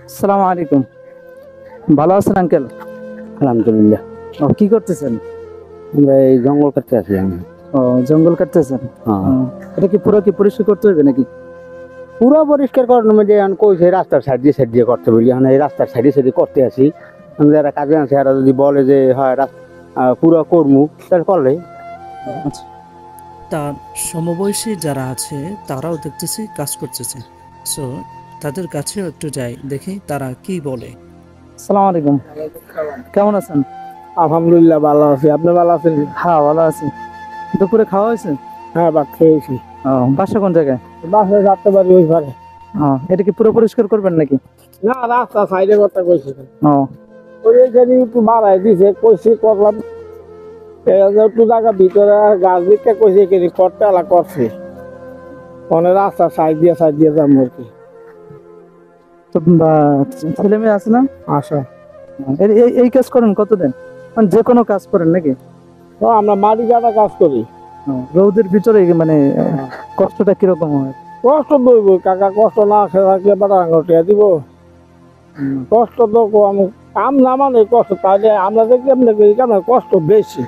আসসালামু আলাইকুম। ভালো আছেন আঙ্কেল? আলহামদুলিল্লাহ। কি করতেছেন? আমরা এই জঙ্গল কাটতে আছি আমি। জঙ্গল কাটতেছেন? হ্যাঁ। এটা কি পুরো পরিষ্কার করতে হবে নাকি? পুরো পরিষ্কার করার মধ্যে এখন কইছে রাস্তার সাইড দিয়ে করতে বলি, এখন এই রাস্তার সাইডে করতে আছি। যারা কাজে আছে এরা যদি বলে যে হয় পুরো কর্মু তাহলে করলে। আচ্ছা, তার সমবয়সী যারা আছে তারাও দেখতেছি কাজ করতেছে, সো তাদের কাছেও একটু যাই, দেখি তারা কি বলে। আসসালামু আলাইকুম। কেমন আছেন? আলহামদুলিল্লাহ ভালো আছি। আপনি ভালো আছেন? হ্যাঁ, ভালো আছি। দুপুরে খাওয়া হয়েছে? হ্যাঁ, ভাত খেয়েছি। বাসা কোন জায়গায়? বাসায় যাতে পারি ওই পারে। এটা কি পুরো পরিষ্কার করবেন নাকি? না, রাস্তা সাইডে কথা কইছি। ও, ওই এখানে একটু বাড়াই দিছে, কইছি করলাম। একটু জায়গা ভিতরে গাছ দিকে কইছে এখানে করতে আলা করছে। অনেক রাস্তা সাইড দিয়ে যাবো আর কি। তো ছেলে মেয়ে আছে না? আচ্ছা। এই কাজ করেন কতদিন? মানে যে কোনো কাজ করেন নাকি? তো আমরা মাটি কাটা কাজ করি। রোদের ভিতরে মানে কষ্টটা কিরকম হয়? কষ্ট দইব কাকা, কষ্ট না থাকলে বাটা আঙটিয়া দিব। কষ্ট তো কাম না মানে কষ্ট, তাহলে আমরা যে কেমনে করি কেন কষ্ট বেশি।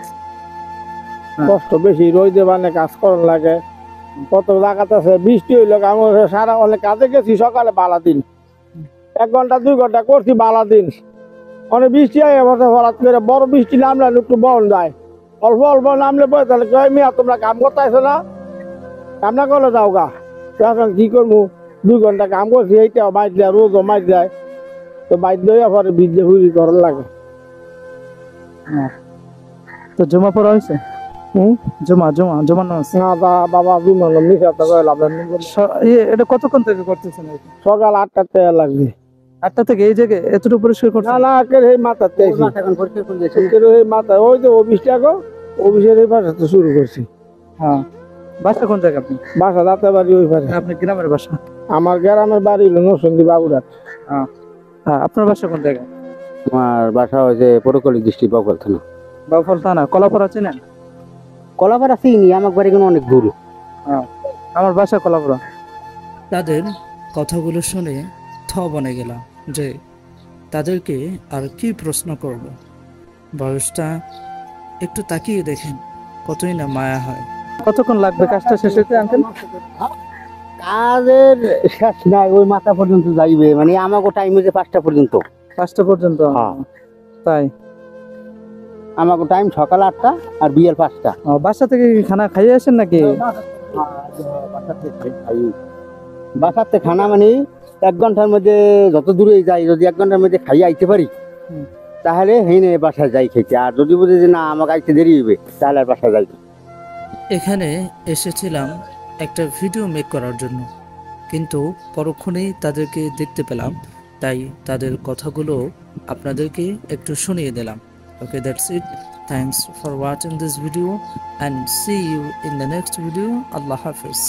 কষ্ট বেশি, রোদে মানে কাজ করার লাগে। কত জায়গাতে আছে বৃষ্টি হইলো, আমি সারা অনেক কাজে গেছি সকালে বালা দিন, 1 ঘন্টা 2 ঘন্টা করছি বালা দিন। অনেক বৃষ্টি হয় হঠাৎ করে, বড় বৃষ্টি নামলে একটু বন যায়, অল্প অল্প নামলে পরে তাহলে কয় মিয়া তোমরা কাম করতে আসো না, কাম না করলে যাও গা। এখন কি করবো, 2 ঘন্টা কাম করছি, এইটা মাইট যায়, রোজও মাইট যায়। তো বাইর লইয়া পরে বীজ হুড়ি করার লাগে। তো জমা পড়া হয়েছে? জমা নামাজ? না বাবা, জুমানো মিশা তো কইলাম। এটা কতক্ষণ থেকে করতেছেন? সকাল 8টার থেকে লাগবে। 8টা থেকে এই জায়গায় এতটুকু পরিষ্কার করছেন? না এই মাথাতে এই মাথা ওই যে অফিসটা গো, অফিসের এই পাশে শুরু করছি। হ্যাঁ। বাসা কোন জায়গা আপনি? বাসা যাতে বাড়ি ওই পারে। আপনি গ্রামের বাসা? আমার গ্রামের বাড়ি হলো নরসিংদী বাগুড়াট। হ্যাঁ। আপনার বাসা কোন জায়গায়? আমার বাসা হয়েছে পটুয়াখালী ডিস্ট্রিক্ট বাউফল থানা। বাউফল থানা। কলাপাড়া চেনেন? কলাপাড়া চিনি, আমার বাড়ি কিন্তু অনেক দূর। আমার বাসা কলাপাড়া। তাদের কথাগুলো শুনে বনে গেলাম যে তাদেরকে আর কি প্রশ্ন করব। বয়সটা একটু তাকিয়ে দেখেন, কতই না মায়া হয়। কতক্ষণ লাগবে কাজটা শেষ হতে আঙ্কেল? কাজের শেষ নাই, ওই মাথা পর্যন্ত যাইবে, মানে আমাকে টাইম হয়েছে 5টা পর্যন্ত। 5টা পর্যন্ত? তাই? আমাকে টাইম সকাল 8টা আর বিয়ের 5টা। বাসা থেকে খানা খাইয়ে আসেন নাকি? বাসাতে খানা মানে 1 ঘন্টার মধ্যে যত দূরে যাই, যদি 1 ঘন্টার মধ্যে খাইয়ে আইতে পারি তাহলে হেনে বাসায় যাই খেতে। আর যদি বুঝে যে না আমাকে আইতে দেরি হবে তাহলে আর বাসায় যাই। এখানে এসেছিলাম একটা ভিডিও মেক করার জন্য, কিন্তু পরক্ষণেই তাদেরকে দেখতে পেলাম, তাই তাদের কথাগুলো আপনাদেরকে একটু শুনিয়ে দিলাম। Okay, that's it. Thanks for watching this video and see you in the next video. Allah Hafiz.